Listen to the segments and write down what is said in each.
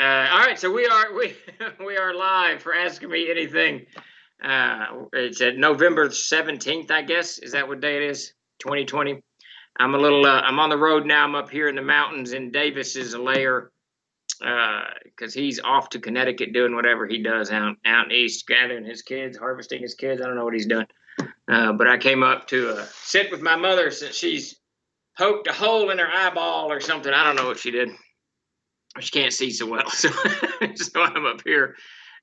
All right, so we are live for Asking Me Anything. It's at November 17th, I guess. Is that what day it is? 2020. I'm on the road now. I'm up here in the mountains in Davis's lair because he's off to Connecticut doing whatever he does out east, gathering his kids, harvesting his kids. I don't know what he's doing. But I came up to sit with my mother since she's poked a hole in her eyeball or something. I don't know what she did. She can't see so well, so I'm up here.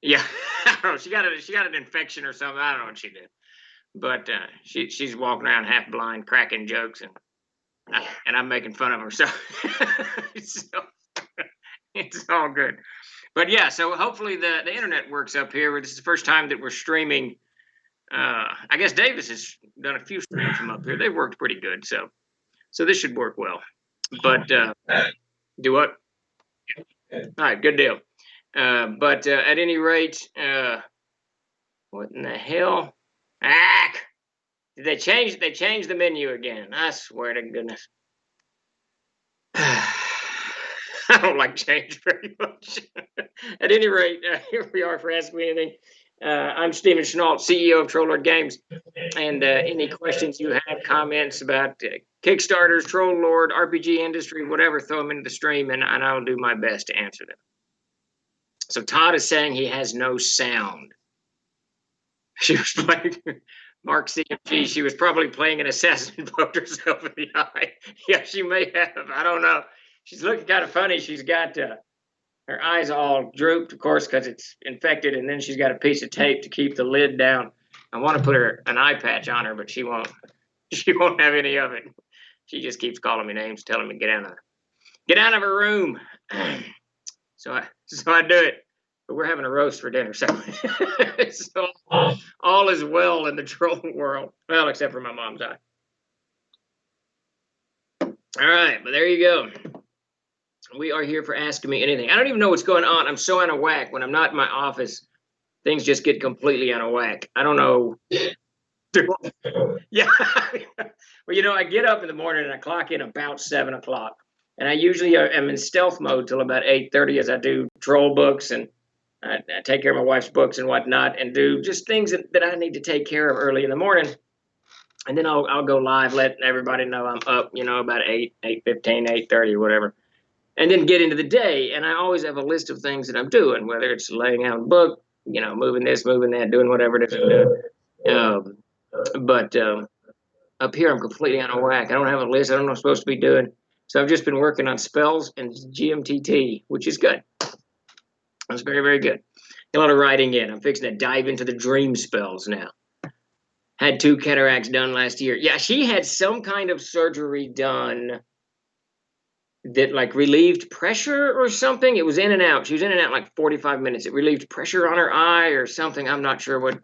Yeah, I don't know. She got an infection or something. I don't know what she did, but she's walking around half blind, cracking jokes, and I'm making fun of her. So, so it's all good. But yeah, so hopefully the internet works up here. This is the first time that we're streaming. I guess Davis has done a few streams from up here. They worked pretty good, so this should work well. But do what? All right, good deal. But at any rate, what in the hell? Did they change? They changed the menu again. I swear to goodness. I don't like change very much. At any rate, here we are for Ask Me Anything. I'm Stephen Chenault, CEO of Troll Lord Games. And any questions you have, comments about Kickstarters, Troll Lord, RPG industry, whatever, throw them into the stream, and I'll do my best to answer them. So Todd is saying he has no sound. She was playing Mark CMG. She was probably playing an assassin and poked herself in the eye. Yeah, she may have. I don't know. She's looking kind of funny. She's got her eyes all drooped, of course, because it's infected, and then she's got a piece of tape to keep the lid down. I want to put an eye patch on her, but she won't. She won't have any of it. She just keeps calling me names, telling me get out of her room. So I do it. But we're having a roast for dinner, so all is well in the troll world. Well, except for my mom's eye. All right, but there you go. We are here for Asking Me Anything. I don't even know what's going on. I'm so out of whack. When I'm not in my office, things just get completely out of whack. I don't know. Yeah. Well, I get up in the morning and I clock in about 7 o'clock. And I usually am in stealth mode till about 8:30 as I do troll books and I take care of my wife's books and whatnot and do just things that I need to take care of early in the morning. And then I'll go live, let everybody know I'm up, about 8:15, 8:30, whatever. And then get into the day. And I always have a list of things that I'm doing, whether it's laying out a book, moving this, moving that, doing whatever it is I'm doing. But up here, I'm completely out of whack. I don't have a list. I don't know what I'm supposed to be doing. So I've just been working on spells and GMTT, which is good. That's very, very good. A lot of writing in. I'm fixing to dive into the dream spells now. Had 2 cataracts done last year. Yeah, she had some kind of surgery done that like relieved pressure or something. It was in and out. She was in and out like 45 minutes. It relieved pressure on her eye or something. I'm not sure what.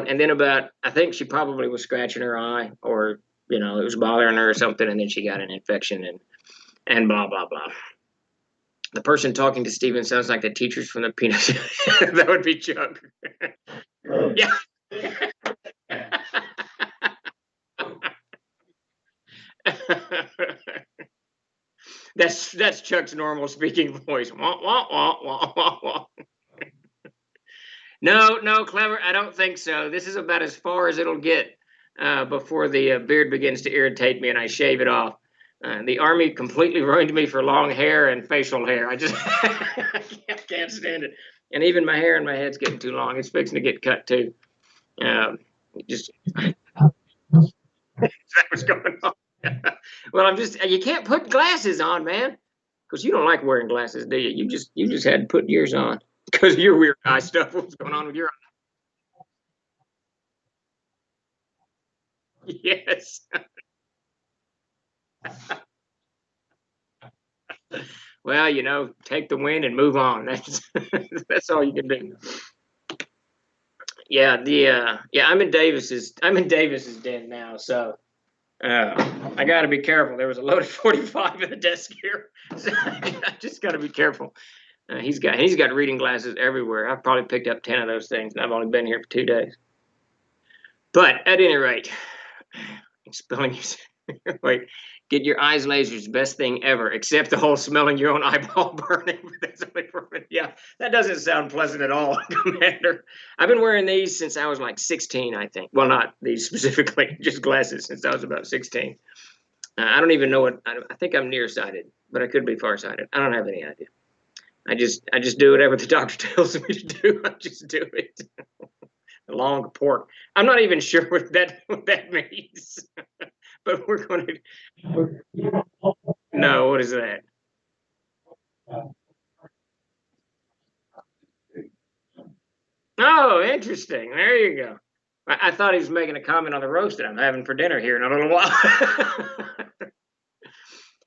And then I think she probably was scratching her eye or, it was bothering her or something. And then she got an infection and blah, blah, blah. The person talking to Steven sounds like the teachers from the Peanuts. That would be Chuck. Yeah. That's Chuck's normal speaking voice. Wah, wah, wah, wah, wah, wah. No, Clever, I don't think so. This is about as far as it'll get before the beard begins to irritate me and I shave it off. The army completely ruined me for long hair and facial hair. I just I can't stand it. And even my hair in my head's getting too long. It's fixing to get cut too. That was going on. Well, you can't put glasses on, man, because you don't like wearing glasses, do you? You just had to put yours on because of your weird eye stuff. What's going on with your eye? Yes. Well, take the win and move on. That's all you can do. Yeah, I'm in Davis's den now, so I got to be careful. There was a loaded 45 in the desk here, so I just got to be careful. He's got reading glasses everywhere. I've probably picked up 10 of those things, and I've only been here for 2 days. But at any rate, spelling. Wait, Get your eyes lasers, best thing ever, except the whole smelling your own eyeball burning. That's only for me. Yeah, that doesn't sound pleasant at all, Commander. I've been wearing these since I was like 16, I think. Well, not these specifically, just glasses since I was about 16. I don't even know what, I think I'm nearsighted, but I could be farsighted. I don't have any idea. I just do whatever the doctor tells me to do. I just do it. Long pork. I'm not even sure what that means. But we're going to. No, what is that? Oh, interesting. There you go. I thought he was making a comment on the roast that I'm having for dinner here in a little while.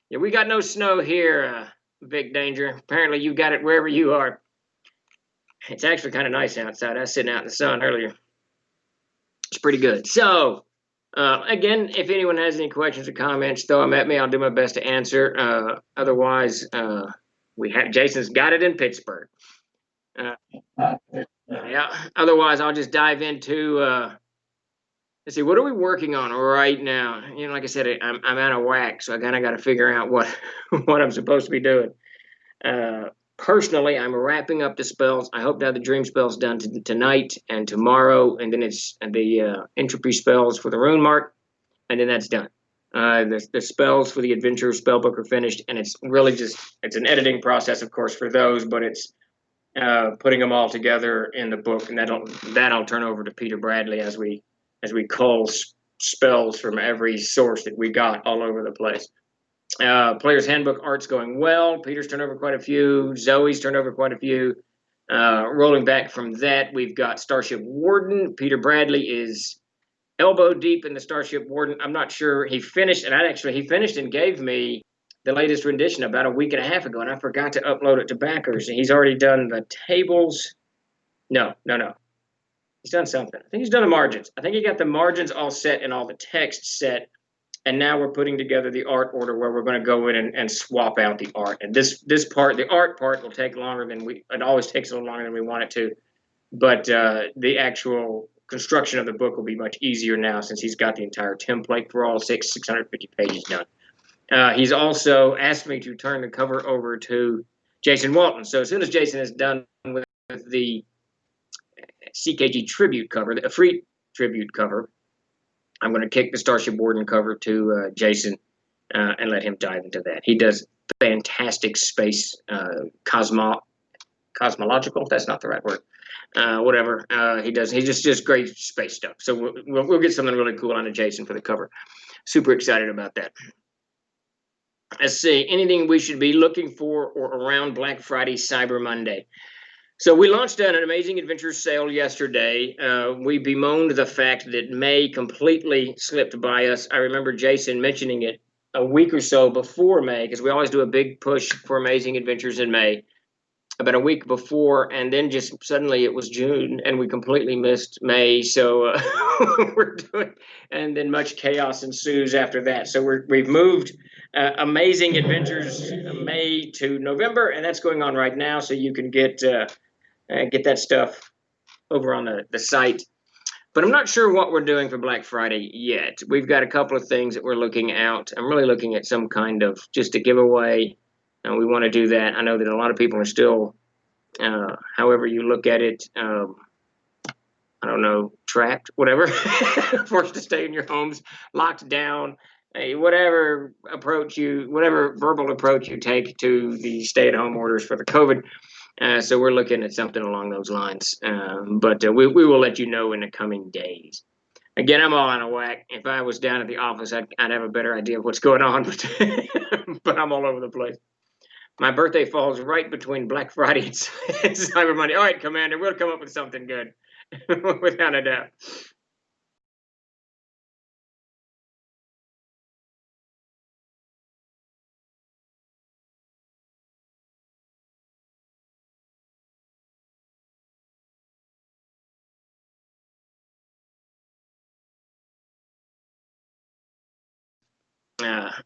Yeah, we got no snow here, Big Danger. Apparently, you got it wherever you are. It's actually kind of nice outside. I was sitting out in the sun earlier. It's pretty good. So, again, if anyone has any questions or comments, throw them at me. I'll do my best to answer. Otherwise, we have Jason's got it in Pittsburgh. Yeah. Otherwise, I'll just dive into. Let's see. What are we working on right now? You know, like I said, I'm out of whack, so I kind of got to figure out what what I'm supposed to be doing. Personally, I'm wrapping up the spells. I hope to have the dream spells done tonight and tomorrow, and then it's the entropy spells for the rune mark, and then that's done. The spells for the adventure spellbook are finished, and it's really just it's an editing process, of course, for those, but it's putting them all together in the book, and that'll turn over to Peter Bradley as we cull spells from every source that we got all over the place. Player's handbook art's going well. Peter's turned over quite a few. Zoe's turned over quite a few. Rolling back from that, we've got Starship Warden. Peter Bradley is elbow deep in the Starship Warden. I'm not sure he finished, and he finished and gave me the latest rendition about a week and a half ago, and I forgot to upload it to backers. He's already done the tables. No. He's done something. I think he's done the margins. I think he got the margins all set and all the text set. And now we're putting together the art order where we're going to go in and swap out the art. And this part, the art part, will take longer than it always takes a little longer than we want it to. But the actual construction of the book will be much easier now since he's got the entire template for all 650 pages done. He's also asked me to turn the cover over to Jason Walton. So as soon as Jason is done with the CKG tribute cover, the free tribute cover, I'm going to kick the Starship Warden cover to Jason and let him dive into that. He does fantastic space cosmological. That's not the right word. Whatever he does, he just great space stuff. So we'll get something really cool on to Jason for the cover. Super excited about that. Let's see, anything we should be looking for or around Black Friday, Cyber Monday. So we launched an Amazing Adventures sale yesterday. We bemoaned the fact that May completely slipped by us. I remember Jason mentioning it a week or so before May, because we always do a big push for Amazing Adventures in May, about a week before, and then just suddenly it was June, and we completely missed May. So we're doing, and then much chaos ensues after that. So we've moved Amazing Adventures May to November, and that's going on right now. So you can get that stuff over on the site. But I'm not sure what we're doing for Black Friday yet. We've got a couple of things that we're looking out. I'm really looking at some kind of just a giveaway, and we want to do that. I know that a lot of people are still, however you look at it, I don't know, trapped, whatever, forced to stay in your homes, locked down. Whatever verbal approach you take to the stay-at-home orders for the COVID. So we're looking at something along those lines, but we will let you know in the coming days. Again, I'm all out of whack. If I was down at the office, I'd have a better idea of what's going on, but I'm all over the place. My birthday falls right between Black Friday and Cyber Monday. All right, Commander, we'll come up with something good, without a doubt.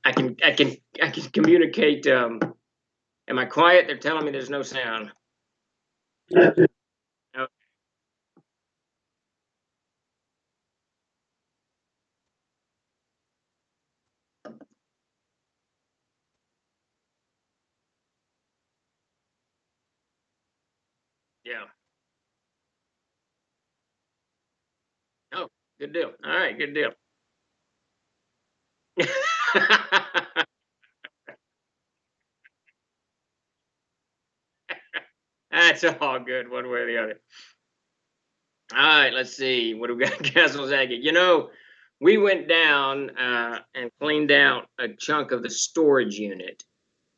I can communicate. Am I quiet? They're telling me there's no sound. Oh, Yeah. Oh, good deal. All right, good deal. That's all good, one way or the other. All right, let's see. What do we got? Castle's Aggie. We went down and cleaned out a chunk of the storage unit,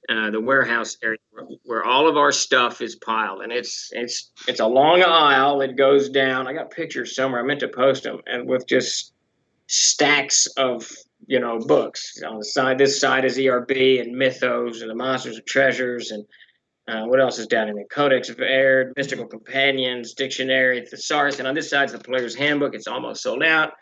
the warehouse area where all of our stuff is piled, and it's a long aisle that goes down. I got pictures somewhere. I meant to post them, and with just stacks of books on the side. This side is ERB and Mythos and the Monsters of Treasures and what else is down in there? Codex of Air, Mystical Companions, Dictionary, Thesaurus, and on this side is the Player's Handbook. It's almost sold out.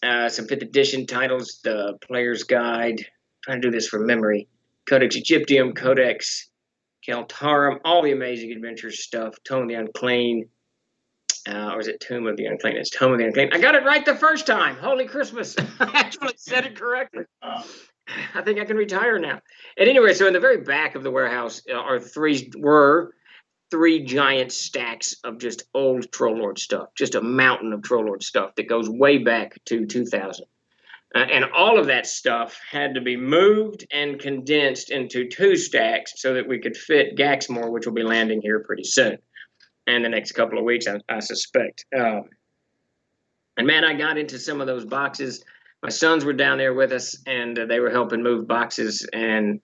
Some fifth edition titles, the Player's Guide. I'm trying to do this from memory. Codex Egyptium, Codex Keltarum, all the Amazing Adventures stuff. Tome of the Unclean, or is it Tomb of the Unclean? It's Tome of the Unclean. I got it right the first time. Holy Christmas! I actually said it correctly. I think I can retire now. And anyway, so in the very back of the warehouse were three giant stacks of just old Troll Lord stuff, just a mountain of Troll Lord stuff that goes way back to 2000. And all of that stuff had to be moved and condensed into two stacks so that we could fit Gaxmore, which will be landing here pretty soon, and the next couple of weeks, I suspect. And man, I got into some of those boxes. My sons were down there with us, and they were helping move boxes. And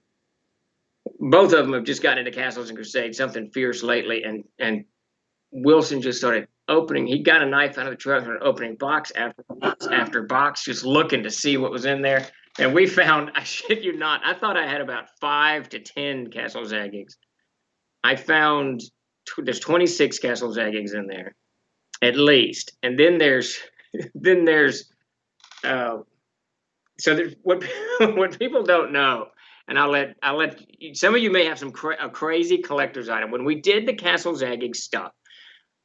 both of them have just gotten into Castles and Crusades, something fierce lately. And Wilson just started opening. He got a knife out of the truck and started opening box after box, just looking to see what was in there. And we found, I shit you not, I thought I had about 5 to 10 Castle Zagigs. I found there's 26 Castle Zagigs in there, at least. And then there's so there's what people don't know, and I'll let some of you may have a crazy collector's item. When we did the Castle Zagging stuff,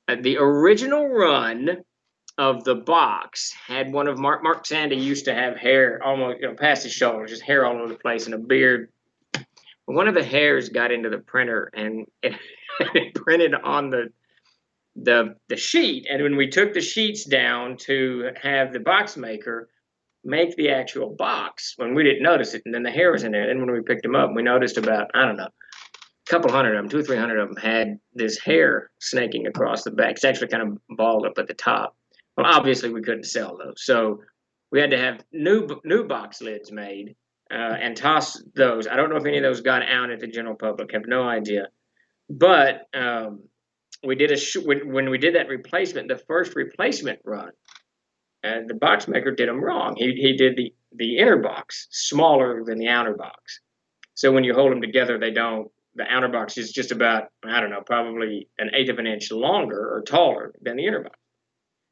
the original run of the box had one of Mark Sandy used to have hair almost past his shoulders, just hair all over the place and a beard. One of the hairs got into the printer and it printed on the sheet, and when we took the sheets down to have the box maker make the actual box, when we didn't notice it, and then the hair was in there, and when we picked them up, we noticed about, I don't know, a couple hundred of them, 200 or 300 of them had this hair snaking across the back. It's actually kind of balled up at the top. Well, obviously we couldn't sell those, so we had to have new box lids made and toss those. I don't know if any of those got out at the general public. Have no idea, but we did when we did that replacement, the first replacement run, and the box maker did them wrong. He did the inner box smaller than the outer box. So when you hold them together, the outer box is just about, I don't know, probably 1/8 of an inch longer or taller than the inner box.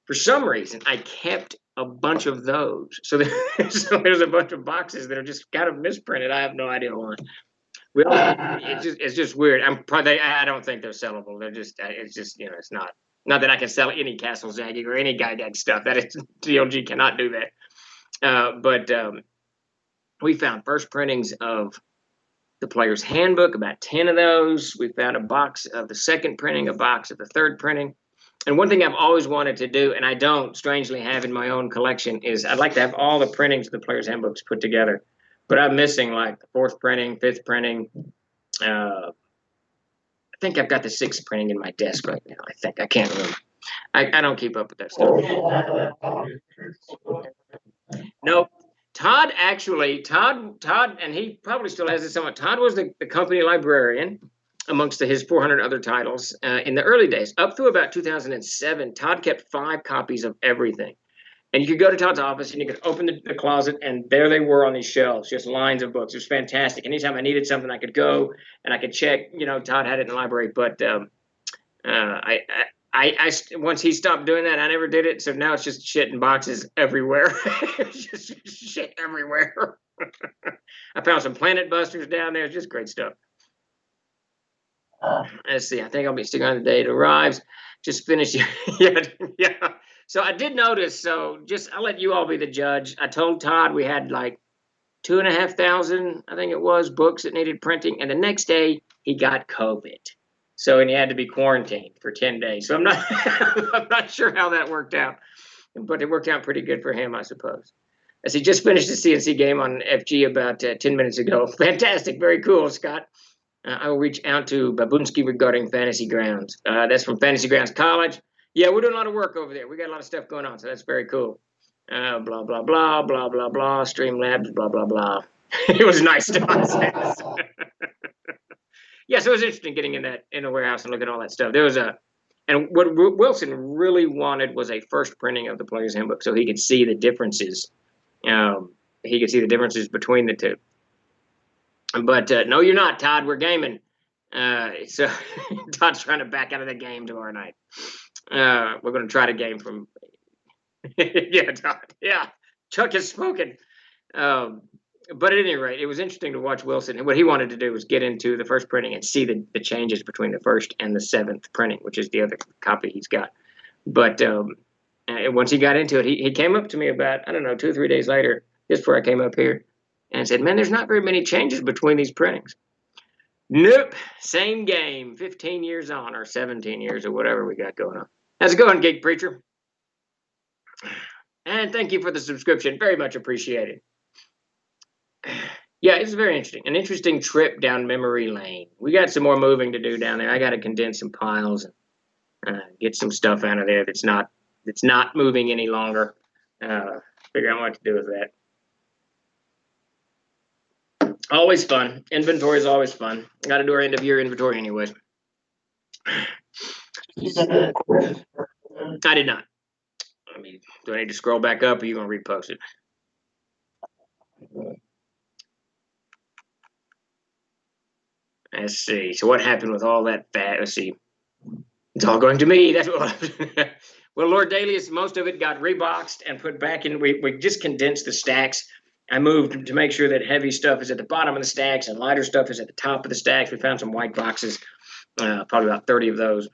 For some reason, I kept a bunch of those. So there's a bunch of boxes that are just kind of misprinted. I have no idea why. It's just weird. I don't think they're sellable. They're just, it's just, it's not that I can sell any Castle Zagging or any Gygax stuff. That is, DLG cannot do that. But we found first printings of the Player's Handbook, about 10 of those. We found a box of the second printing, a box of the third printing. And one thing I've always wanted to do, and I don't strangely have in my own collection, is I'd like to have all the printings of the Player's Handbooks put together. But I'm missing like the fourth printing, fifth printing. I think I've got the sixth printing in my desk right now. I can't remember. I don't keep up with that stuff. No, Todd, and he probably still has it somewhat. Todd was the company librarian amongst his 400 other titles in the early days. Up through about 2007, Todd kept 5 copies of everything. And you could go to Todd's office and you could open the closet, and there they were on these shelves, just lines of books. It was fantastic. Anytime I needed something, I could go and I could check. Todd had it in the library, but I once he stopped doing that, I never did it. So now it's just shit in boxes everywhere. Just shit everywhere. I found some Planet Busters down there. It's just great stuff. Let's see. I think I'll be sticking on the day it arrives. Just finished. Yeah. So I did notice. So I'll let you all be the judge. I told Todd we had like 2,500, I think it was, books that needed printing, and the next day he got COVID. So, and he had to be quarantined for 10 days. So I'm not I'm not sure how that worked out, but it worked out pretty good for him, I suppose. As he just finished the CNC game on FG about 10 minutes ago. Fantastic, very cool, Scott. I will reach out to Babunski regarding Fantasy Grounds. That's from Fantasy Grounds College. Yeah, we're doing a lot of work over there. We got a lot of stuff going on, so that's very cool. Blah blah blah blah blah blah. Streamlabs, blah blah blah. It was nice to us. Yeah, so it was interesting getting in a warehouse and looking at all that stuff. There was and what Wilson really wanted was a first printing of the Player's Handbook, so he could see the differences. He could see the differences between the two. But no, you're not, Todd. We're gaming. So Todd's trying to back out of the game tomorrow night. We're going to try to game from. Yeah, Todd. Yeah, Chuck is smoking. But at any rate, it was interesting to watch Wilson. And what he wanted to do was get into the first printing and see the changes between the first and the seventh printing, which is the other copy he's got. But once he got into it, he came up to me about, I don't know, 2 or 3 days later, just before I came up here, and said, man, there's not very many changes between these printings. Nope, same game, 15 years on, or 17 years, or whatever we got going on. How's it going, Geek Preacher? And thank you for the subscription. Very much appreciated. Yeah, it's very interesting. An interesting trip down memory lane. We got some more moving to do down there. I got to condense some piles and get some stuff out of there that's not moving any longer. Figure out what to do with that. Always fun. Inventory is always fun. Got to do our end of year inventory anyways. I did not. I mean, do I need to scroll back up, or are you going to repost it? Let's see. So what happened with all that fat? Let's see. It's all going to me. That's what. Well, Lord Dalius, most of it got reboxed and put back in. We just condensed the stacks. I moved to make sure that heavy stuff is at the bottom of the stacks and lighter stuff is at the top of the stacks. We found some white boxes, probably about 30 of those.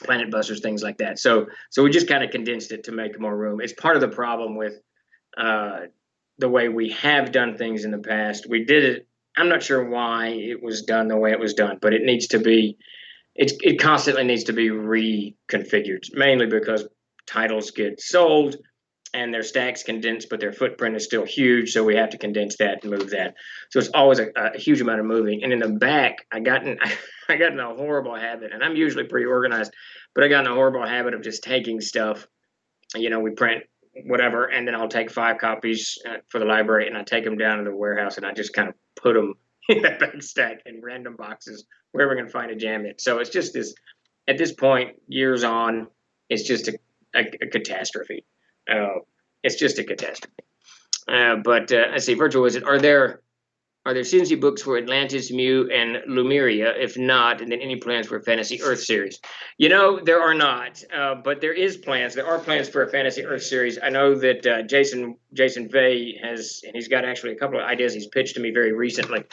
Planet Busters, things like that. So we just kind of condensed it to make more room. It's part of the problem with the way we have done things in the past. We did it. I'm not sure why it was done the way it was done, but it needs to be. It constantly needs to be reconfigured, mainly because titles get sold and their stacks condense, but their footprint is still huge. So we have to condense that and move that. So it's always a huge amount of moving. And in the back, I got in a horrible habit, and I'm usually pretty organized, but I got in a horrible habit of just taking stuff. We print whatever, and then I'll take 5 copies for the library, and I take them down to the warehouse, and I just kind of put them in that big stack in random boxes where we're going to find a jam it. So it's just this, at this point, years on, it's just a catastrophe. It's just a catastrophe. But let's see, Virtual Wizard, are there CNC books for Atlantis, Mu, and Lumeria? If not, and then any plans for a Fantasy Earth series? There are not, but there is plans. There are plans for a Fantasy Earth series. I know that Jason Vey has, and he's got actually a couple of ideas he's pitched to me very recently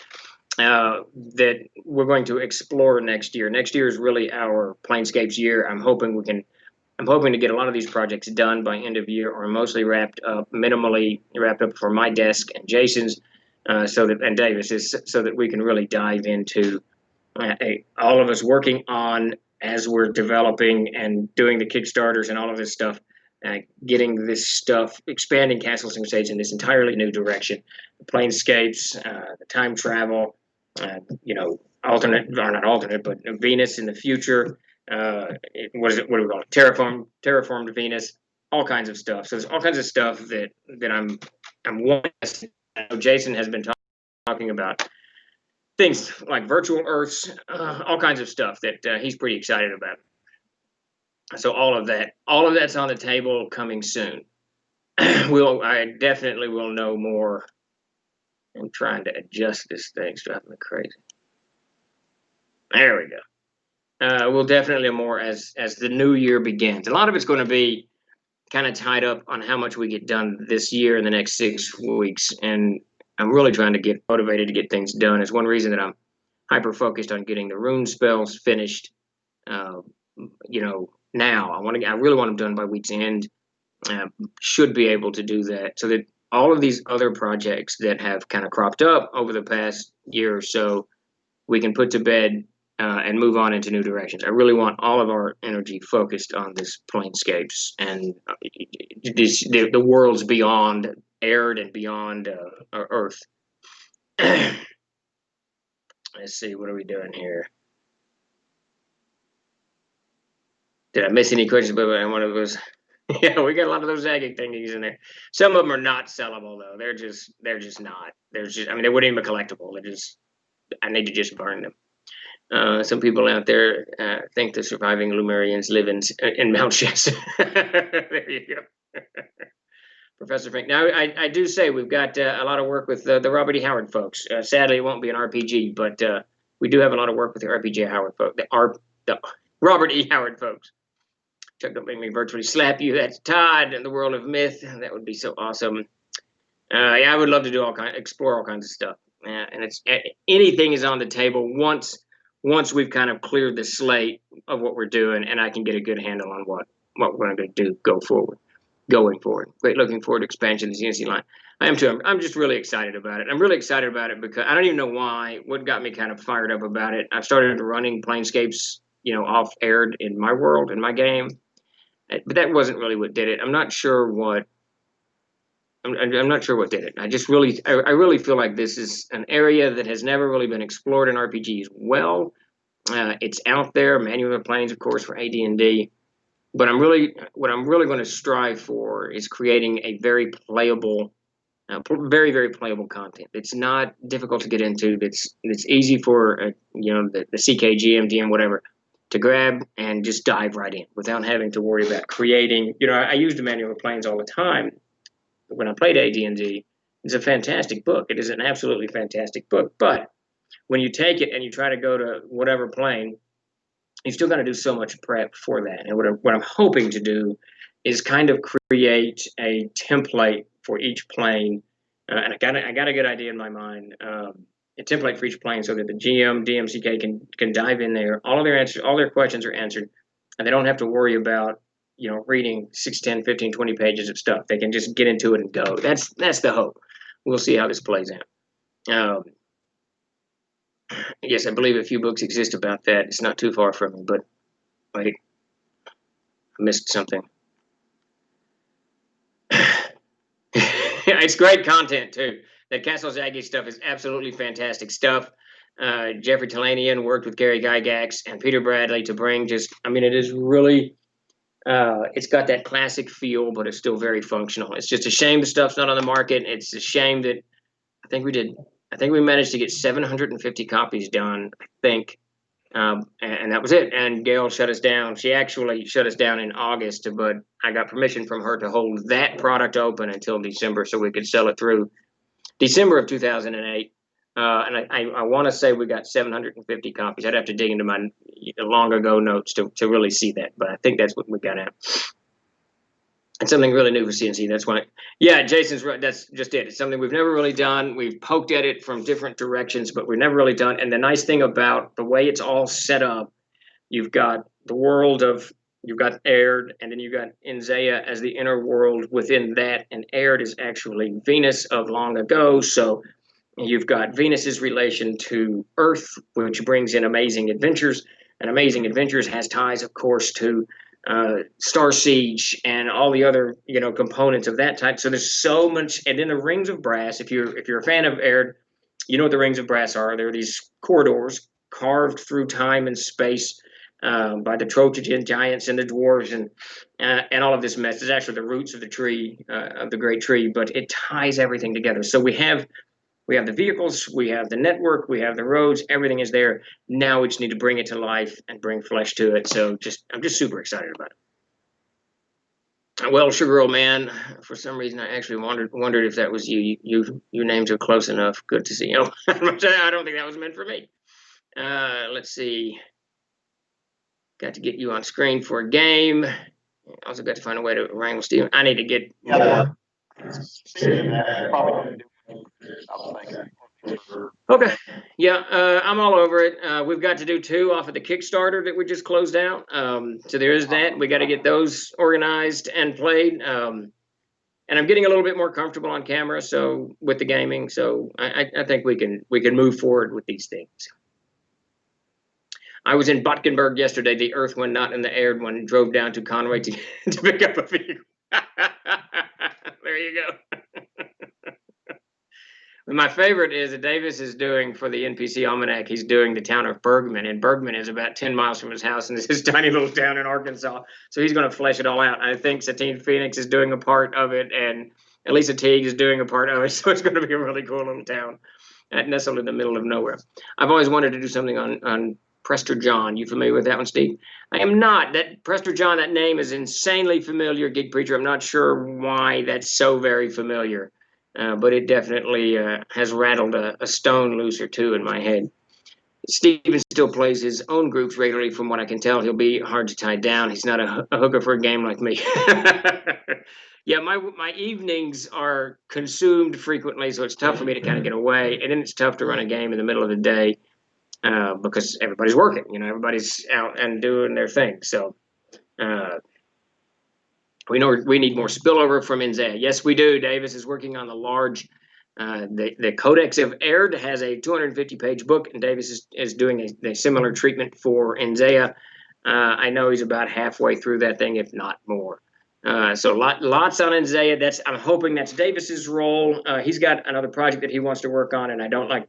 that we're going to explore next year. Next year is really our Planescapes year. I'm hoping to get a lot of these projects done by end of year, or mostly minimally wrapped up for my desk and Jason's. And Davis's, so that we can really dive into all of us working on, as we're developing and doing the Kickstarters and all of this stuff, getting this stuff, expanding Castles and Crusades in this entirely new direction. The Planescapes, the time travel, not alternate, but Venus in the future. What do we call it? Terraformed Venus, all kinds of stuff. So there's all kinds of stuff that I'm wanting. Jason has been talking about things like virtual Earths, all kinds of stuff that he's pretty excited about. So all of that's on the table, coming soon. I definitely will know more. I'm trying to adjust this thing. It's driving me crazy. There we go. We'll definitely know more as the new year begins. A lot of it's going to be kind of tied up on how much we get done this year in the next 6 weeks. And I'm really trying to get motivated to get things done. It's one reason that I'm hyper focused on getting the rune spells finished. Now I really want them done by week's end. Should be able to do that, so that all of these other projects that have kind of cropped up over the past year or so, we can put to bed and move on into new directions. I really want all of our energy focused on this Planescapes and the worlds beyond Arid and beyond Earth. Let's see, what are we doing here? Did I miss any questions? But one of those, yeah, we got a lot of those zagging thingies in there. Some of them are not sellable though. They're just not. I mean, they wouldn't even be collectible. I need to just burn them. Some people out there think the surviving Lumerians live in Mount Shasta. There you go. Professor Fink. Now, I do say we've got a lot of work with the Robert E. Howard folks. Sadly, it won't be an RPG, but we do have a lot of work with the RPG Howard folks, the Robert E. Howard folks. Chuck, don't make me virtually slap you. That's Todd in the world of myth. That would be so awesome. Yeah, I would love to explore all kinds of stuff. And anything is on the table once we've kind of cleared the slate of what we're doing, and I can get a good handle on what we're going to do going forward. Great, looking forward to expansion of the CNC line. I am too. I'm just really excited about it. I'm really excited about it because I don't even know why. What got me kind of fired up about it? I've started running Planescapes, off aired in my world, in my game, but that wasn't really what did it. I'm not sure what did it. I really feel like this is an area that has never really been explored in RPGs well. It's out there, Manual of Planes, of course, for AD&D. But what I'm really going to strive for is creating a very playable, very, very playable content. It's not difficult to get into. It's easy for the CK, GM, DM, whatever, to grab and just dive right in without having to worry about creating. I used the Manual of Planes all the time when I played AD&D. It's a fantastic book. It is an absolutely fantastic book. But when you take it and you try to go to whatever plane, you still got to do so much prep for that. And what I'm hoping to do is kind of create a template for each plane. And I got a good idea in my mind. A template for each plane so that the GM, DM, CK can dive in there. All their questions are answered, and they don't have to worry about reading 6, 10, 15, 20 pages of stuff. They can just get into it and go. That's the hope. We'll see how this plays out. Yes, I believe a few books exist about that. It's not too far from me, but wait, I missed something. It's great content too. That Castle Zaggy stuff is absolutely fantastic stuff. Jeffrey Talanian worked with Gary Gygax and Peter Bradley to bring it is really, it's got that classic feel, but it's still very functional. It's just a shame the stuff's not on the market. It's a shame that I think we managed to get 750 copies done, I think, and that was it. And Gail shut us down. She actually shut us down in August, but I got permission from her to hold that product open until December so we could sell it through December of 2008. And I want to say we got 750 copies. I'd have to dig into my long ago notes to really see that, but I think that's what we got out. It's something really new for CNC. That's why. Yeah, Jason's right. That's just it. It's something we've never really done. We've poked at it from different directions, but we've never really done. And the nice thing about the way it's all set up, you've got Arid, and then you've got Inzaya as the inner world within that. And Arid is actually Venus of long ago. So you've got Venus's relation to Earth, which brings in Amazing Adventures. And Amazing Adventures has ties, of course, to Star Siege and all the other components of that type. So there's so much. And then the Rings of Brass, if you're a fan of Arid, you know what the Rings of Brass are. They're these corridors carved through time and space by the Trojan giants and the dwarves and all of this mess. It's actually the roots of the tree, of the great tree, but it ties everything together. So we have the vehicles, we have the network, we have the roads, everything is there. Now we just need to bring it to life and bring flesh to it. So I'm just super excited about it. Well, Sugar Old Man, for some reason I actually wondered if that was you. Your names are close enough. Good to see you. I don't think that was meant for me. Let's see. Got to get you on screen for a game. Also got to find a way to wrangle Steven. I need to get more. Okay, yeah, I'm all over it. We've got to do 2 off of the Kickstarter that we just closed out. So there is that. We got to get those organized and played. And I'm getting a little bit more comfortable on camera, so with the gaming. So I think we can move forward with these things. I was in Botkenberg yesterday, the earth one, not in the aired one, and drove down to Conway to, to pick up a vehicle. There you go. My favorite is that Davis is doing for the NPC Almanac, he's doing the town of Bergman, and Bergman is about 10 miles from his house, and it's this tiny little town in Arkansas. So he's going to flesh it all out. I think Satine Phoenix is doing a part of it, and Elisa Teague is doing a part of it. So it's going to be a really cool little town nestled in the middle of nowhere. I've always wanted to do something on Prester John. You familiar with that one, Steve? I am not. That Prester John, that name is insanely familiar, Gig Preacher. I'm not sure why that's so very familiar. But it definitely has rattled a stone loose or two in my head. Steven still plays his own groups regularly. From what I can tell, he'll be hard to tie down. He's not a hooker for a game like me. Yeah, my evenings are consumed frequently, so it's tough for me to kind of get away. And then it's tough to run a game in the middle of the day because everybody's working. You know, everybody's out and doing their thing. So we know we need more spillover from NZEA. Yes, we do. Davis is working on the large, the Codex of Aird has a 250-page book, and Davis is doing a similar treatment for NZEA. I know he's about halfway through that thing, if not more. So lots on NZEA. I'm hoping that's Davis's role. He's got another project that he wants to work on, and I don't like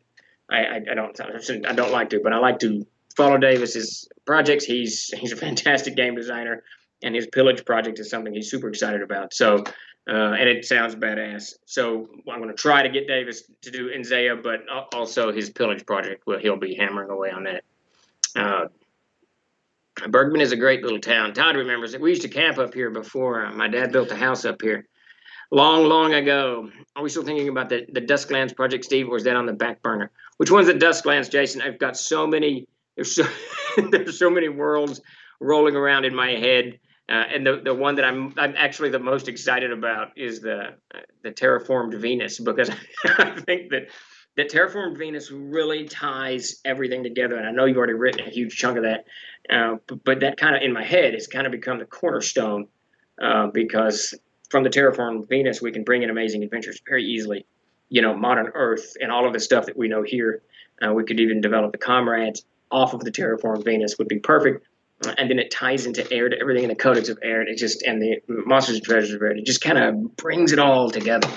to, but I like to follow Davis's projects. He's a fantastic game designer. And his Pillage project is something he's super excited about. So, and it sounds badass. So I'm going to try to get Davis to do NZEA, but also his Pillage project, he'll be hammering away on that. Bergman is a great little town. Todd remembers it. We used to camp up here before. My dad built a house up here long ago. Are we still thinking about the Dusklands project, Steve, or is that on the back burner? Which one's the Dusklands, Jason? I've got so many. There's so many worlds rolling around in my head. And the one that I'm actually the most excited about is the Terraformed Venus, because I think that Terraformed Venus really ties everything together. And I know you've already written a huge chunk of that, but that kind of in my head has kind of become the cornerstone because from the Terraformed Venus we can bring in Amazing Adventures very easily. You know, Modern Earth and all of the stuff that we know here. We could even develop the comrades off of the Terraformed Venus would be perfect. And then it ties into Aird, everything in the Codex of Aird, and the Monsters and Treasures of Aird. It just kind of brings it all together.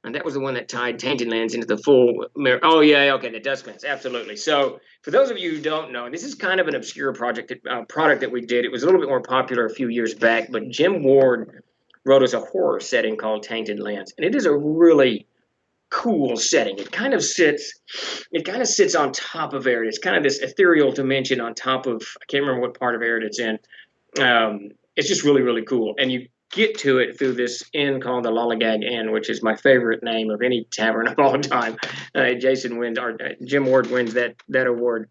And that was the one that tied Tainted Lands into the full mirror. Oh, yeah, okay, the Dusklands, absolutely. So for those of you who don't know, this is kind of an obscure product that we did. It was a little bit more popular a few years back, but Jim Ward wrote us a horror setting called Tainted Lands. And it is a really cool setting. It kind of sits on top of Aird. It's kind of this ethereal dimension on top of, I can't remember what part of Aird it's in. It's just really cool. And you get to it through this inn called the Lollygag Inn, which is my favorite name of any tavern of all time. Jim Ward wins that award.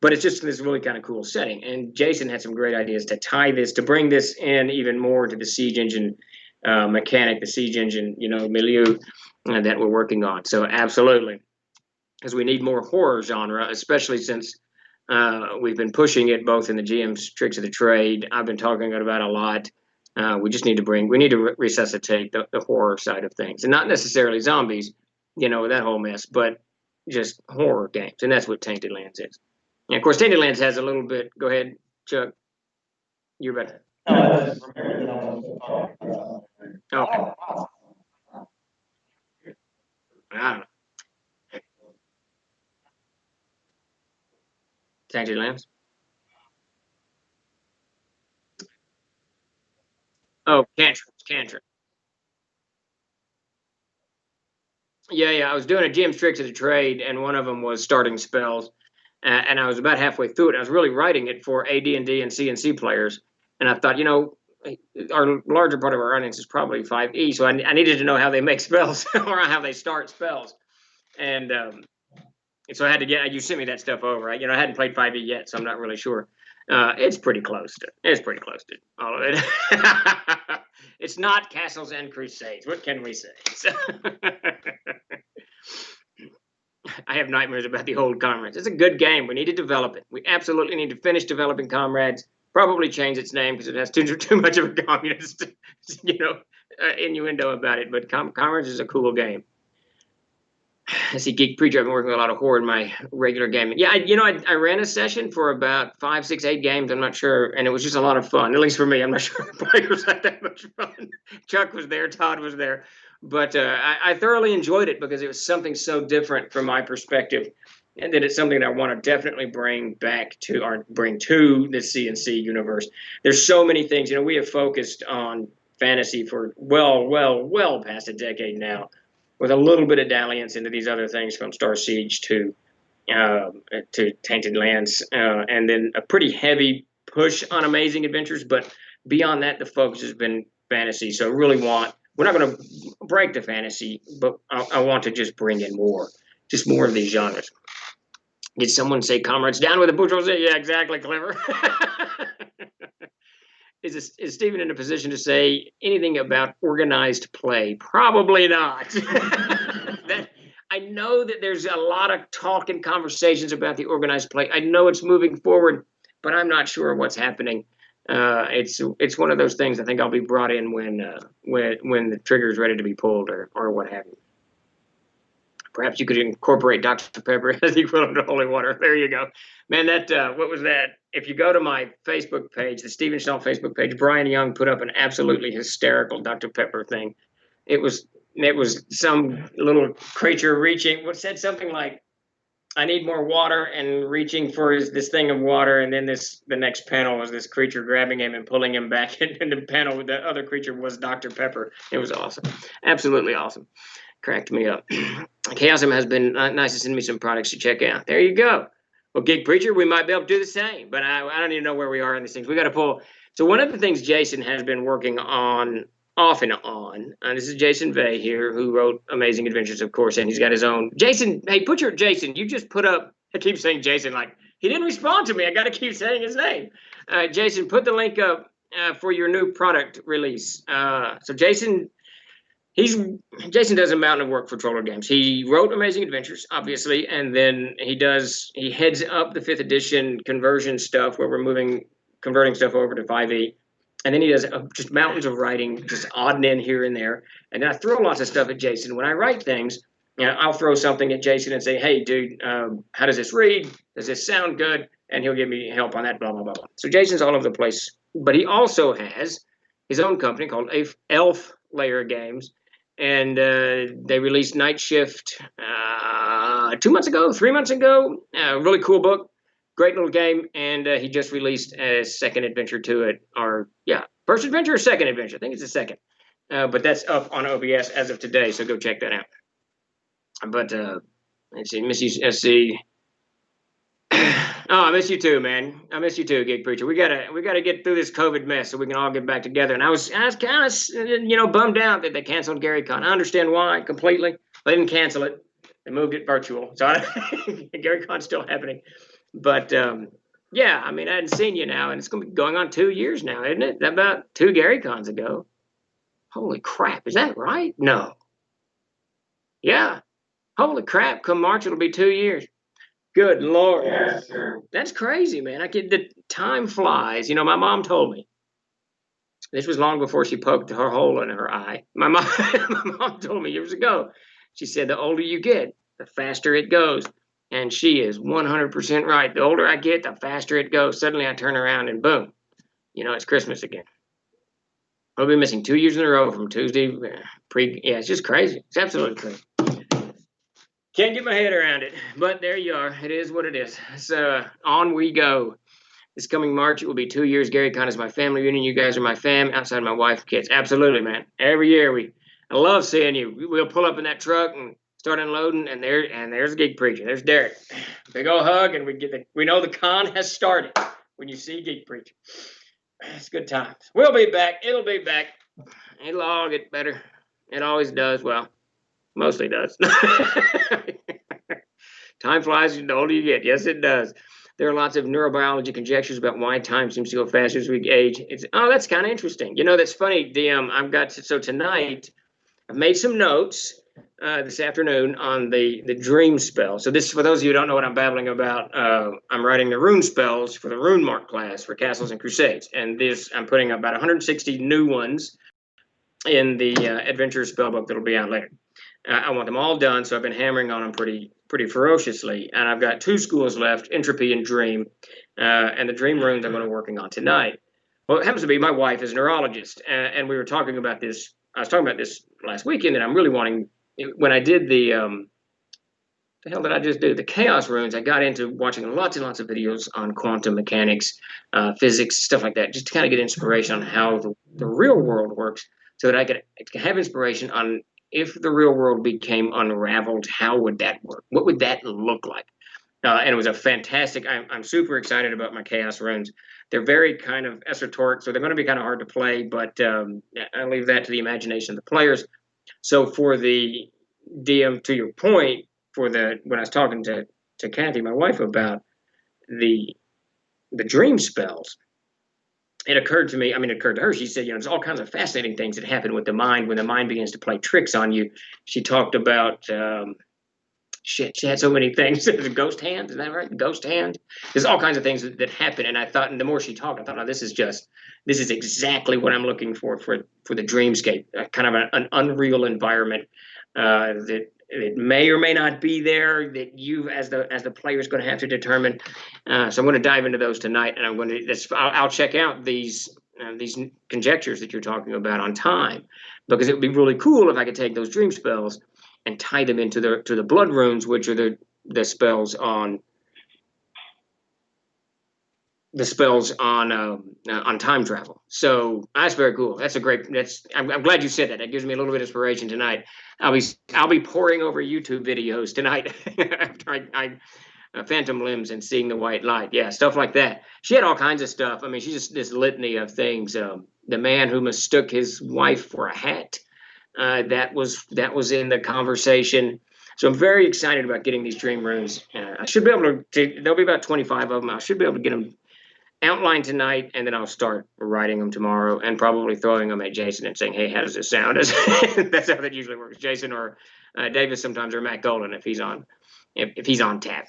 But it's just this really kind of cool setting. And Jason had some great ideas to tie this, to bring this in even more to the Siege Engine mechanic, the Siege Engine, milieu that we're working on. So absolutely, because we need more horror genre, especially since we've been pushing it both in the GM's Tricks of the Trade. I've been talking about it a lot. We just need to resuscitate the horror side of things, and not necessarily zombies, that whole mess, but just horror games, and that's what Tainted Lands is. And of course, Tainted Lands has a little bit. Go ahead, Chuck. You're better. Okay. I don't know. Tainted Lands. Oh, cantrips. Yeah. I was doing a GM's Tricks of the Trade, and one of them was starting spells. And I was about halfway through it. I was really writing it for AD&D and CNC players. And I thought, our larger part of our audience is probably 5e, so I needed to know how they make spells or how they start spells. And so I had to you sent me that stuff over. I hadn't played 5e yet, so I'm not really sure. It's pretty close to all of it. It's not Castles and Crusades. What can we say? So I have nightmares about the old Comrades. It's a good game. We need to develop it. We absolutely need to finish developing Comrades. Probably change its name because it has too much of a communist, innuendo about it. But Comrades is a cool game. I see Geek Preacher. I've been working with a lot of horror in my regular gaming. Yeah, I ran a session for about 5, 6, 8 games. I'm not sure, and it was just a lot of fun. At least for me, I'm not sure the players had that much fun. Chuck was there, Todd was there, but I thoroughly enjoyed it because it was something so different from my perspective, and that it's something that I want to definitely bring back to or bring to the C&C universe. There's so many things. We have focused on fantasy for well past a decade now, with a little bit of dalliance into these other things from Star Siege to Tainted Lands, and then a pretty heavy push on Amazing Adventures. But beyond that, the focus has been fantasy. So I really we're not going to break the fantasy, but I want to just bring in just more of these genres. Did someone say comrades down with the bourgeoisie? Yeah, exactly, clever. Is Stephen in a position to say anything about organized play? Probably not. I know that there's a lot of talk and conversations about the organized play. I know it's moving forward, but I'm not sure what's happening. It's one of those things. I think I'll be brought in when the trigger is ready to be pulled or what have you. Perhaps you could incorporate Dr. Pepper as the equivalent of holy water. There you go. Man, what was that? If you go to my Facebook page, the Stephen Chenault Facebook page, Brian Young put up an absolutely hysterical Dr. Pepper thing. It was some little creature said something like, I need more water, and reaching for this thing of water, and then the next panel was this creature grabbing him and pulling him back into the panel. The other creature was Dr. Pepper. It was awesome. Absolutely awesome. Cracked me up. Chaosm has been nice to send me some products to check out. There you go. Well, Geek Preacher, we might be able to do the same, but I don't even know where we are in these things. We got to pull. So one of the things Jason has been working on off and on, and this is Jason Vey here, who wrote Amazing Adventures, of course, and he's got his own. Jason, hey, Jason, you just put up, I keep saying Jason, like, he didn't respond to me. I got to keep saying his name. Jason, put the link up for your new product release. So Jason does a mountain of work for Troller Games. He wrote Amazing Adventures, obviously, and then he heads up the 5th edition conversion stuff where we're converting stuff over to 5e. And then he does just mountains of writing, just odding in here and there. And then I throw lots of stuff at Jason. When I write things, I'll throw something at Jason and say, hey, dude, how does this read? Does this sound good? And he'll give me help on that, blah, blah, blah, blah. So Jason's all over the place. But he also has his own company called Elf Layer Games. And they released Night Shift 2 months ago, 3 months ago. Really cool book. Great little game, and he just released a second adventure to it. First adventure or second adventure? I think it's the second. But that's up on OBS as of today, so go check that out. But let's see, miss you, SC. Oh, I miss you too, man. I miss you too, Geek Preacher. We gotta get through this COVID mess so we can all get back together. And I was kind of bummed out that they canceled GaryCon. I understand why completely. They didn't cancel it. They moved it virtual. So GaryCon's still happening. But yeah, I mean, I hadn't seen you now, and it's going to be going on 2 years now, isn't it? About 2 GaryCons ago. Holy crap, is that right? No. Yeah. Holy crap, come March, it'll be 2 years. Good Lord. Yes, sir. That's crazy, man. The time flies. My mom told me. This was long before she poked her hole in her eye. My mom told me years ago. She said, the older you get, the faster it goes. And she is 100% right. The older I get, the faster it goes. Suddenly I turn around and boom, it's Christmas again. I'll be missing 2 years in a row from Tuesday. Yeah, it's just crazy. It's absolutely crazy. Can't get my head around it, but there you are. It is what it is. So on we go. This coming March, it will be 2 years. GaryCon is my family reunion. You guys are my fam outside of my wife and kids. Absolutely, man. Every year I love seeing you. We'll pull up in that truck and start unloading, and there's Geek Preacher. There's Derek. Big old hug, and we know the con has started when you see Geek Preacher. It's good times. We'll be back. It'll be back. It'll all get better. It always does. Well, mostly does. Time flies the older you get. Yes, it does. There are lots of neurobiology conjectures about why time seems to go faster as we age. That's kind of interesting. That's funny. So tonight I've made some notes this afternoon on the dream spell. So this, for those of you who don't know what I'm babbling about, I'm writing the rune spells for the Rune Mark class for Castles and Crusades. And I'm putting about 160 new ones in the Adventure Spellbook that'll be out later. I want them all done, so I've been hammering on them pretty ferociously. And I've got 2 schools left, Entropy and Dream, and the Dream runes I'm going to be working on tonight. Well, it happens to be my wife is a neurologist, and we were talking about this. I was talking about this last weekend, and I'm really wanting, when I did the hell did I just do? The chaos runes. I got into watching lots and lots of videos on quantum mechanics, physics, stuff like that, just to kind of get inspiration on how the real world works, so that I could have inspiration on if the real world became unraveled, how would that work? What would that look like? And it was a fantastic. I'm super excited about my chaos runes. They're very kind of esoteric, so they're going to be kind of hard to play, but I leave that to the imagination of the players. So for the DM, to your point, when I was talking to Kathy, my wife, about the dream spells, it occurred to me. I mean, it occurred to her. She said, there's all kinds of fascinating things that happen with the mind when the mind begins to play tricks on you. She talked about she had so many things. There's a ghost hand, is that right? Ghost hand. There's all kinds of things that happen, and I thought, and the more she talked, I thought, this is exactly what I'm looking for the dreamscape, kind of an unreal environment that it may or may not be there, that you as the player is going to have to determine. So I'm going to dive into those tonight, and I'll check out these conjectures that you're talking about on time, because it would be really cool if I could take those dream spells and tie them into the blood runes, which are the spells on time travel. So that's very cool. I'm glad you said that. That gives me a little bit of inspiration tonight. I'll be poring over YouTube videos tonight after I phantom limbs and seeing the white light. Yeah, stuff like that. She had all kinds of stuff. I mean, she's just this litany of things. The man who mistook his wife for a hat. That was in the conversation. So I'm very excited about getting these dream runes. I should be able to. There'll be about 25 of them. I should be able to get them outlined tonight, and then I'll start writing them tomorrow, and probably throwing them at Jason and saying, "Hey, how does this sound?" That's how that usually works. Jason or Davis sometimes, or Matt Golden if he's on tap.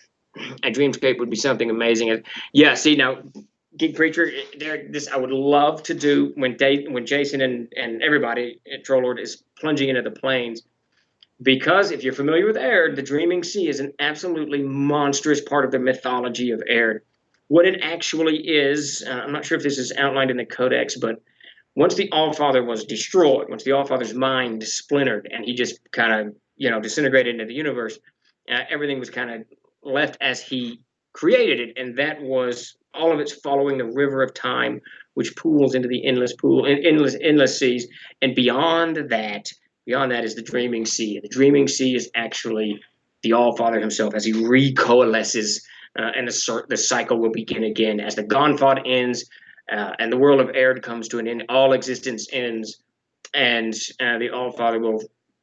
A dreamscape would be something amazing. Yeah. See now. Geek Preacher, this I would love to do when Jason and everybody at Troll Lord is plunging into the planes, because if you're familiar with Aird, the Dreaming Sea is an absolutely monstrous part of the mythology of Aird. What it actually is, I'm not sure if this is outlined in the Codex, but once the Allfather was destroyed, once the Allfather's mind splintered and he just kind of disintegrated into the universe, everything was kind of left as he created it, and that was all of it's following the river of time, which pools into the endless seas, and beyond that is the Dreaming Sea. The Dreaming Sea is actually the Allfather himself as he recoalesces, and the cycle will begin again as the Gonfod ends, and the world of Aird comes to an end. All existence ends, and the Allfather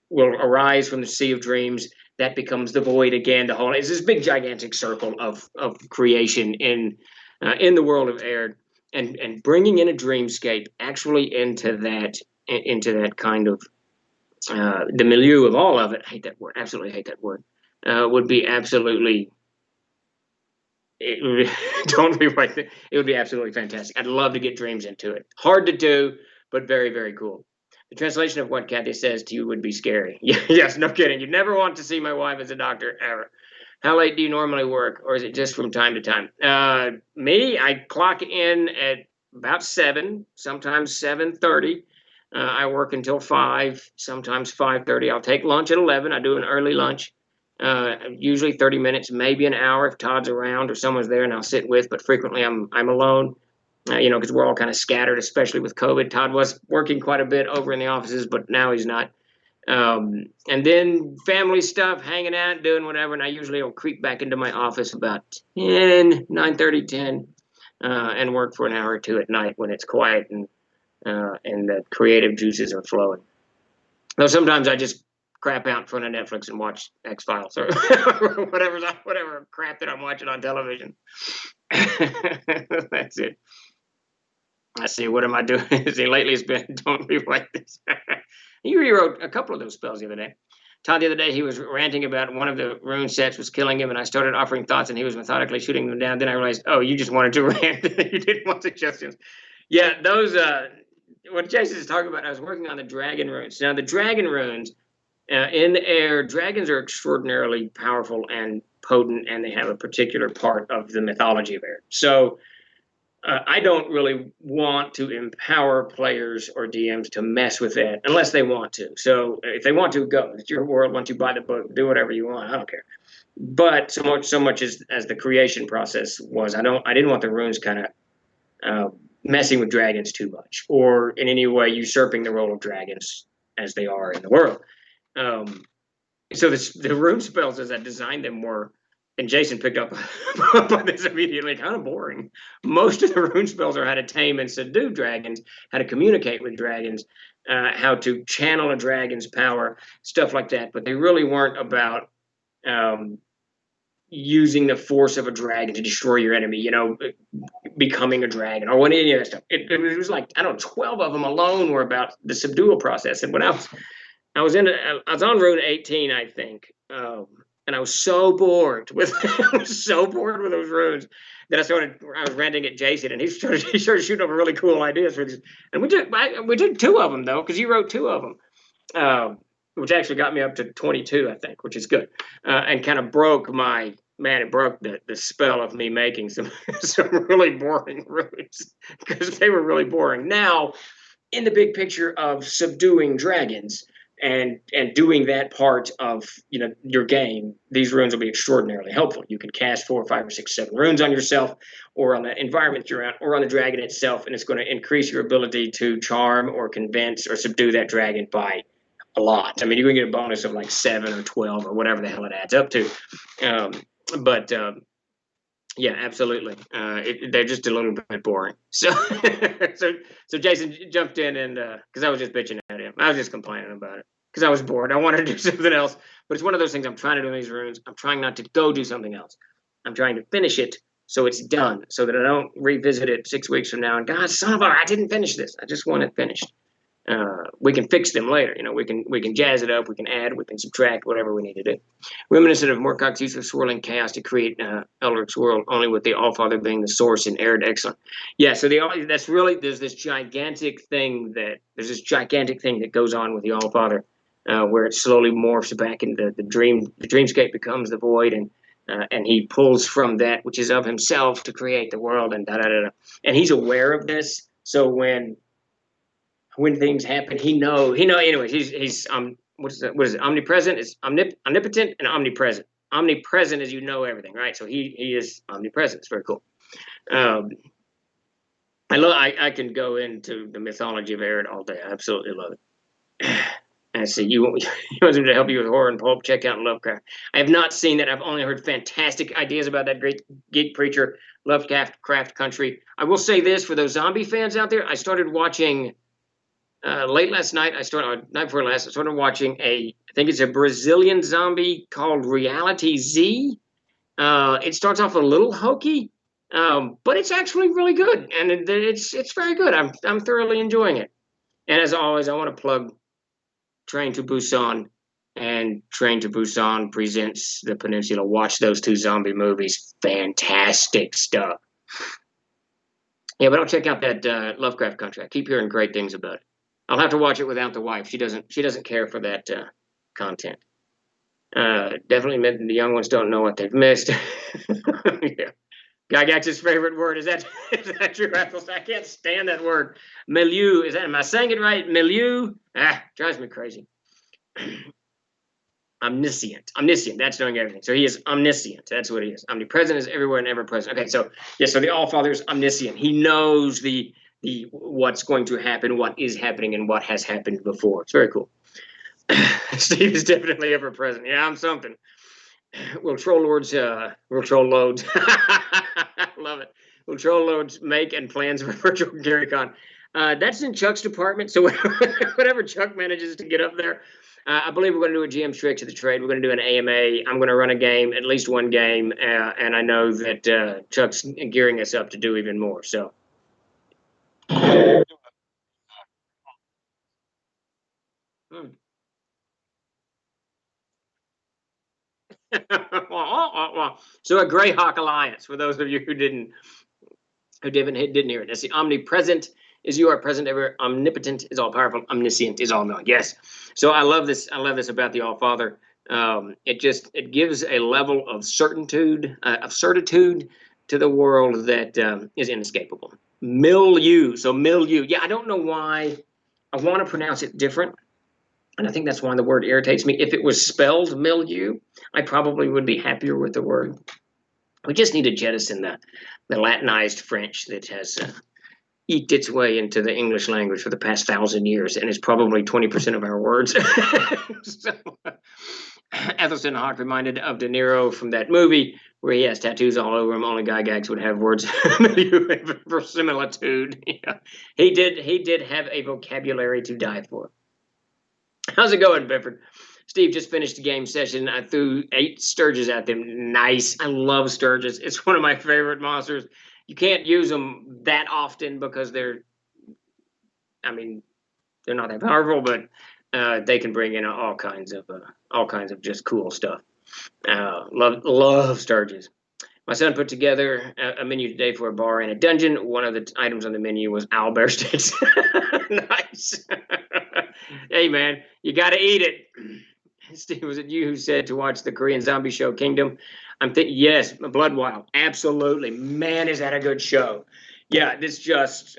will arise from the Sea of Dreams. That becomes the void again. It's this big gigantic circle of creation in the world of Aird, and bringing in a dreamscape actually into that kind of the milieu of all of it. I hate that word. Absolutely hate that word. Would be absolutely. Don't be right there. It would be absolutely fantastic. I'd love to get dreams into it. Hard to do, but very, very cool. The translation of what Kathy says to you would be scary. Yes, no kidding. You'd never want to see my wife as a doctor, ever. How late do you normally work, or is it just from time to time? Me, I clock in at about 7, sometimes 7:30. I work until 5, sometimes 5:30. I'll take lunch at 11. I do an early lunch, usually 30 minutes, maybe an hour if Todd's around or someone's there and I'll sit with, but frequently I'm alone. Because we're all kind of scattered, especially with COVID. Todd was working quite a bit over in the offices, but now he's not. And then family stuff, hanging out, doing whatever, and I usually will creep back into my office about 9:30, 10, and work for an hour or two at night when it's quiet and the creative juices are flowing. Though sometimes I just crap out in front of Netflix and watch X-Files or whatever crap that I'm watching on television. That's it. I see. What am I doing? See, lately it's been don't be like this. You rewrote a couple of those spells the other day. Todd, the other day, he was ranting about one of the rune sets was killing him, and I started offering thoughts, and he was methodically shooting them down. Then I realized, oh, you just wanted to rant. You didn't want suggestions. Yeah, those, what Jason is talking about, I was working on the dragon runes. Now, the dragon runes In the air, dragons are extraordinarily powerful and potent, and they have a particular part of the mythology of air. So I don't really want to empower players or DMs to mess with that unless they want to. So if they want to, go. It's your world. Once you buy the book, do whatever you want. I don't care. But so much as the creation process was, I didn't want the runes kind of messing with dragons too much, or in any way usurping the role of dragons as they are in the world. Um, so the rune spells as I designed them were, and Jason picked up on this immediately, kind of boring. Most of the rune spells are how to tame and subdue dragons, how to communicate with dragons, how to channel a dragon's power, stuff like that. But they really weren't about um, using the force of a dragon to destroy your enemy, becoming a dragon or any of that stuff. It was like, I don't know, 12 of them alone were about the subdual process. And when I was on Road 18, I think, and I was so bored with I was so bored with those runes that I was ranting at Jason, and he started shooting over really cool ideas for these. And we did two of them though, because you wrote two of them, which actually got me up to 22, I think, which is good, and kind of broke it broke the spell of me making some some really boring runes because they were really boring. Now, in the big picture of subduing dragons and doing that part of your game, these runes will be extraordinarily helpful. You can cast 4 or 5 or 6 7 runes on yourself, or on the environment you're at, or on the dragon itself, and it's going to increase your ability to charm or convince or subdue that dragon by a lot. I mean, you're going to get a bonus of like 7 or 12 or whatever the hell it adds up to. But yeah, absolutely. They're just a little bit boring. So, so Jason jumped in, and because I was just bitching at him, I was just complaining about it because I was bored. I wanted to do something else, but it's one of those things. I'm trying to do in these runes. I'm trying not to go do something else. I'm trying to finish it so it's done, so that I don't revisit it 6 weeks from now and God, son of a, I didn't finish this. I just want it finished. We can fix them later. We can jazz it up, we can add, we can subtract, whatever we need to do. Reminiscent of Moorcock's use of swirling chaos to create Eldric's world, only with the Allfather being the source and arid excellent. Yeah, so that's really there's this gigantic thing that goes on with the Allfather, where it slowly morphs back into the dream. The dreamscape becomes the void, and he pulls from that which is of himself to create the world, and da da da. And he's aware of this, so when things happen, he know. Anyways, he's what is it? Omnipresent is omnipotent and omnipresent. Omnipresent is everything, right? So he is omnipresent. It's very cool. I can go into the mythology of Arid all day. I absolutely love it. And see, you want him to help you with horror and pulp? Check out Lovecraft. I have not seen that. I've only heard fantastic ideas about that great geek preacher, Lovecraft Country. I will say this for those zombie fans out there. I started watching. Late last night, night before last, I started watching I think it's a Brazilian zombie called Reality Z. It starts off a little hokey, but it's actually really good, and it's very good. I'm thoroughly enjoying it. And as always, I want to plug Train to Busan, and Train to Busan presents The Peninsula. Watch those 2 zombie movies. Fantastic stuff. Yeah, but I'll check out that Lovecraft Country. I keep hearing great things about it. I'll have to watch it without the wife. She doesn't care for that content. Definitely the young ones don't know what they've missed. Yeah. Gygax's favorite word is that true, Apples? I can't stand that word. Milieu. Am I saying it right? Milieu. Drives me crazy. Omniscient. That's knowing everything. So he is omniscient. That's what he is. Omnipresent is everywhere and ever present. Okay, so yeah, so the Allfather is omniscient. He knows the what's going to happen, what is happening, and what has happened before. It's very cool. Steve is definitely ever present. Yeah, I'm something. Will troll loads? Love it. Will troll loads make and plans for virtual GaryCon? That's in Chuck's department. So whatever Chuck manages to get up there, I believe we're going to do a GM Straight to the Trade. We're going to do an AMA. I'm going to run a game, at least one game, and I know that Chuck's gearing us up to do even more. So. So a Greyhawk alliance, for those of you who didn't hear it. That's the omnipresent is you are present ever, omnipotent is all powerful, omniscient is all knowing. Yes. So I love this. I love this about the All Father. It gives a level of certitude to the world that is inescapable. Milieu. So milieu. Yeah, I don't know why I want to pronounce it different. And I think that's why the word irritates me. If it was spelled milieu, I probably would be happier with the word. We just need to jettison the Latinized French that has eked its way into the English language for the past 1,000 years, and is probably 20% of our words. So, Ethelston Hawke reminded of De Niro from that movie where he has tattoos all over him. Only Gygax would have words for similitude. Yeah. He did have a vocabulary to die for. How's it going, Bifford? Steve just finished a game session. I threw 8 sturges at them. Nice. I love sturges. It's one of my favorite monsters. You can't use them that often because they're not that powerful, but they can bring in all kinds of just cool stuff. Love sturges. My son put together a menu today for a bar and a dungeon. One of the items on the menu was owlbear sticks. Nice. Hey, man, you got to eat it. Steve, was it you who said to watch the Korean zombie show Kingdom? Yes, Blood Wild. Absolutely. Man, is that a good show. Yeah, it's just,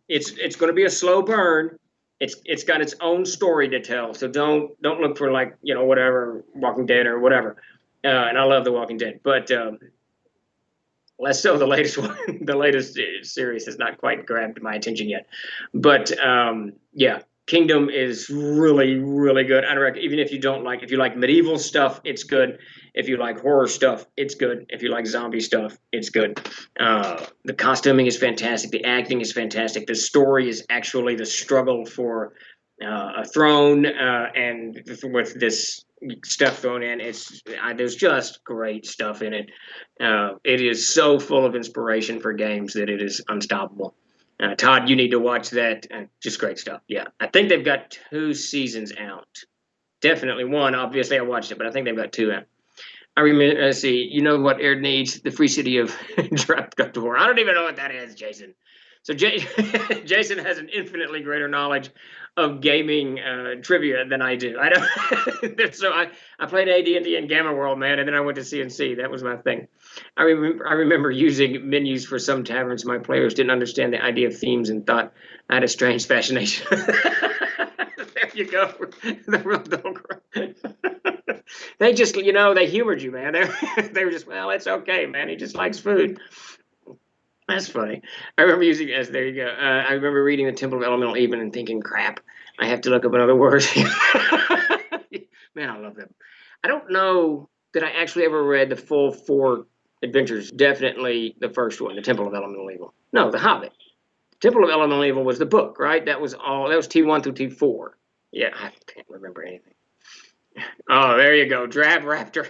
it's going to be a slow burn. It's got its own story to tell. So don't look for whatever, Walking Dead or whatever. And I love The Walking Dead, but less so the latest one. The latest series has not quite grabbed my attention yet. But yeah, Kingdom is really, really good. I reckon if you like medieval stuff, it's good. If you like horror stuff, it's good. If you like zombie stuff, it's good. The costuming is fantastic. The acting is fantastic. The story is actually the struggle for a throne, and with this stuff thrown in, there's just great stuff in it. It is so full of inspiration for games that it is unstoppable. Todd, you need to watch that. Just great stuff. Yeah, I think they've got 2 seasons out. Definitely one. Obviously, I watched it, but I think they've got 2 out. I remember. Let's see. You know what Air needs? The Free City of Draptor. I don't even know what that is, Jason. So Jason has an infinitely greater knowledge of gaming trivia than I do. I don't. So I played AD&D in Gamma World, man, and then I went to CNC. That was my thing. I remember using menus for some taverns. My players didn't understand the idea of themes and thought I had a strange fascination. There you go. The real dog. They just, they humored you, man. They were just, well, it's okay, man. He just likes food. That's funny. I remember there you go. I remember reading the Temple of Elemental Even and thinking, crap, I have to look up another word. Man, I love them. I don't know that I actually ever read the full 4 adventures. Definitely the first one, the Temple of Elemental Evil. No, The Hobbit. Temple of Elemental Evil was the book, right? That was T1 through T4. Yeah, I can't remember anything. Oh, there you go. Drab Raptor.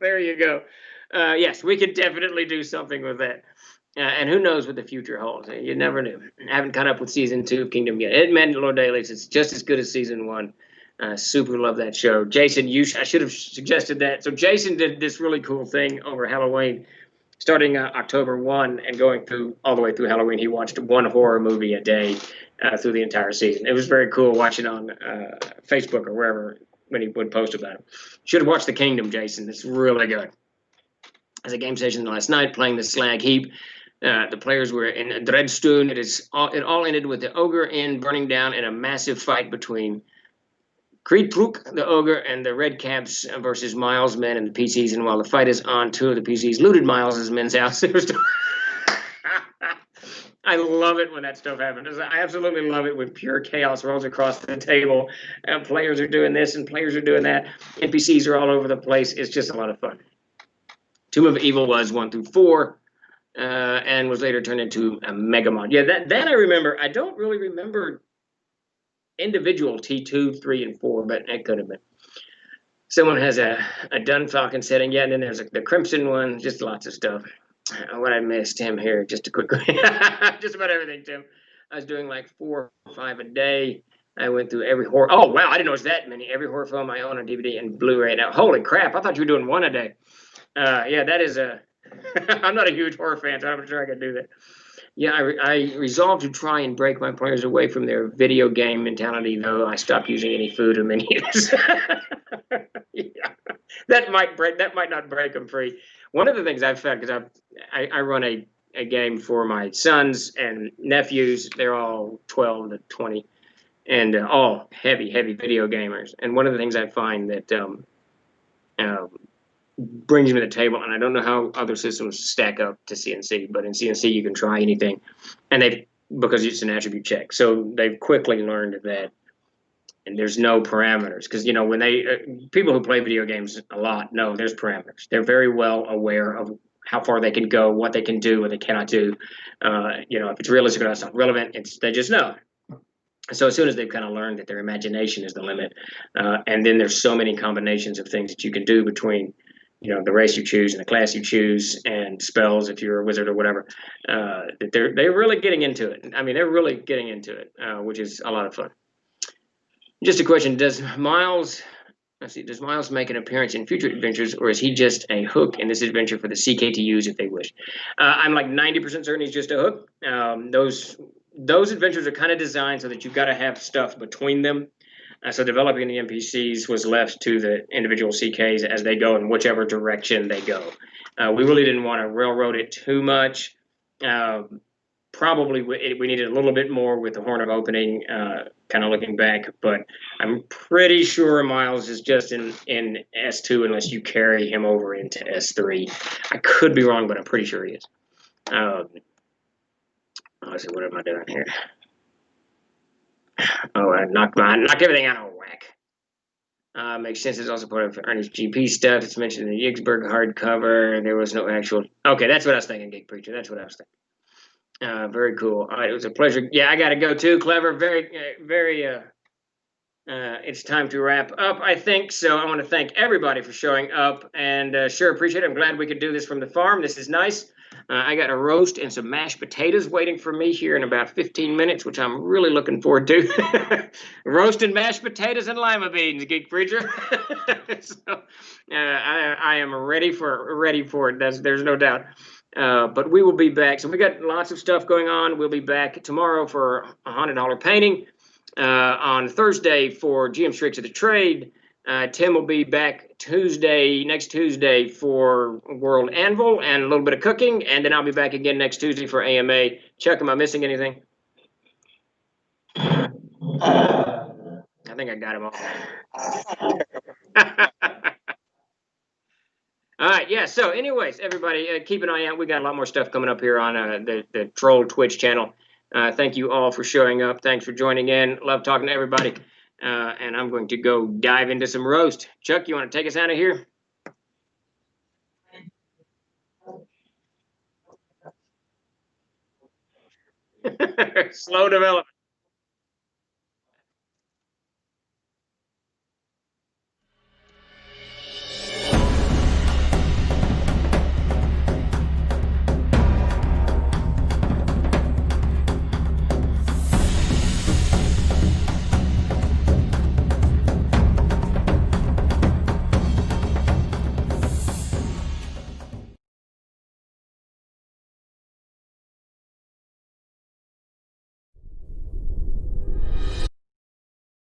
There you go. Yes, we could definitely do something with that. And who knows what the future holds. You never knew. I haven't caught up with season 2 of Kingdom yet. It Mandalore Dailies. It's just as good as season 1. Super love that show. Jason, I should have suggested that. So Jason did this really cool thing over Halloween, starting October 1 and going all the way through Halloween. He watched 1 horror movie a day through the entire season. It was very cool watching on Facebook or wherever when he would post about it. Should have watched The Kingdom, Jason. It's really good. As a game session last night, playing the Slag Heap. The players were in Dreadstone. It all ended with the ogre burning down in a massive fight between Creedtruk, the ogre, and the Red Caps versus Miles' men and the PCs. And while the fight is on, 2 of the PCs looted Miles' men's house. I love it when that stuff happens. I absolutely love it when pure chaos rolls across the table. Players are doing this and players are doing that. NPCs are all over the place. It's just a lot of fun. Tomb of Evil was 1 through 4, and was later turned into a Megamon. Yeah, that I remember. I don't really remember individual T2, 3, and 4, but it could have been. Someone has a Dunfalcon setting. Yeah, and then there's the Crimson one. Just lots of stuff. What I missed, Tim, here, just a quick, just about everything, Tim. I was doing like 4 or 5 a day. I went through every horror. Oh, wow, I didn't know it was that many. Every horror film I own on DVD and Blu-ray. Now, holy crap, I thought you were doing 1 a day. Yeah, that is I'm not a huge horror fan, so I'm not sure I could do that. Yeah, I resolved to try and break my players away from their video game mentality, though I stopped using any food or menus. Yeah, that might not break them free. One of the things I've found, because I run a game for my sons and nephews, they're all 12 to 20, and all heavy video gamers. And one of the things I find that uh, brings me to the table, and I don't know how other systems stack up to CNC, but in CNC you can try anything, and they've, because it's an attribute check, so they've quickly learned that, and there's no parameters, because when they people who play video games a lot know there's parameters. They're very well aware of how far they can go, what they can do, what they cannot do. If it's realistic or not relevant, they just know. So as soon as they've kind of learned that their imagination is the limit, and then there's so many combinations of things that you can do between, the race you choose and the class you choose and spells if you're a wizard or whatever, that they're really getting into it. I mean, they're really getting into it, which is a lot of fun. Just a question: Does Miles? Let's see. Does Miles make an appearance in future adventures, or is he just a hook in this adventure for the CK to use if they wish? I'm like 90% certain he's just a hook. Those adventures are kind of designed so that you've got to have stuff between them. So developing the NPCs was left to the individual CKs as they go in whichever direction they go. We really didn't want to railroad it too much. Probably we needed a little bit more with the Horn of Opening, kind of looking back, but I'm pretty sure Miles is just in S2 unless you carry him over into S3. I could be wrong, but I'm pretty sure he is. Let's see, what am I doing here? Oh, I knocked everything out of whack. Makes sense. It's also part of Ernie's GP stuff. It's mentioned in the Yigsburg hardcover. There was no actual. Okay, that's what I was thinking, Geek Preacher. That's what I was thinking. Very cool. All right, it was a pleasure. Yeah, I got to go too. Clever. Very. It's time to wrap up, I think. So I want to thank everybody for showing up, and sure appreciate it. I'm glad we could do this from the farm. This is nice. I got a roast and some mashed potatoes waiting for me here in about 15 minutes, which I'm really looking forward to. Roast and mashed potatoes and lima beans, Geek Preacher. So I am ready for it. There's no doubt. But we will be back. So we got lots of stuff going on. We'll be back tomorrow for $100 painting. On Thursday for GM Tricks of the Trade. Tim will be back next Tuesday for World Anvil and a little bit of cooking, and then I'll be back again next Tuesday for AMA. Chuck, am I missing anything? I think I got them all. All right, yeah. So, anyways, everybody, keep an eye out. We got a lot more stuff coming up here on the Troll Twitch channel. Thank you all for showing up. Thanks for joining in. Love talking to everybody. And I'm going to go dive into some roast. Chuck, you want to take us out of here? Slow development.